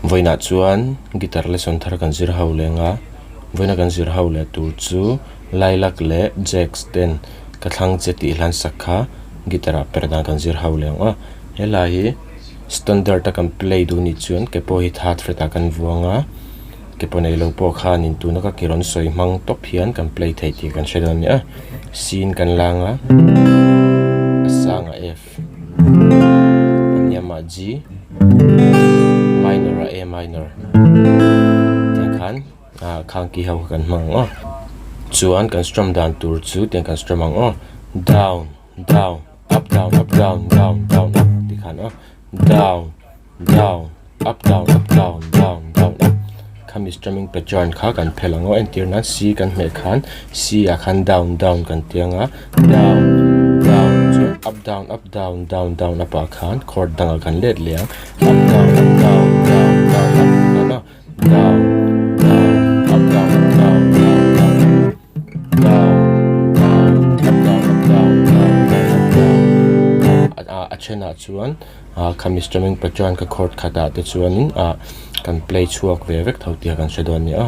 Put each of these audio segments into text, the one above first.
voina chuan guitar le son thar kan zir ho lenga voina kan zir ho le tur chu LILAC le jacks ten ka thlang che ti hlan sakha guitar perdan kan zir ho lenga helai standard ta kan play du ni chuan ke po hi that freta kan vuanga ke po nei lo po khan in tu na ka kiron soi mang top hian kan play thei ti kan shedon ni a scene kan langa asanga F anyama G minor A minor tiang khan khang ki ho kan mang o chuan kan strum dan tur chu tiang kan strum ang o down down up down up down down down up ti khan o down down up down up down down down up khami strumming pattern kha kan phelang o entir na C kan me khan C a khan down down kan tianga down down up down up down down down up a khan chord dang kan let liang up down up down down down up na down down up down up down down down down down up down up down down down a chena chuan khami strumming pattern ka chord khata te chuanin kan play chuak ve vek thau tia kan shedon ni a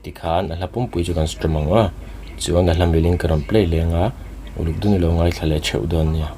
tikhan alapum pui chu kan strum anga chuan alamiling kan play lenga uluk dun lo ngai thale cheu don nia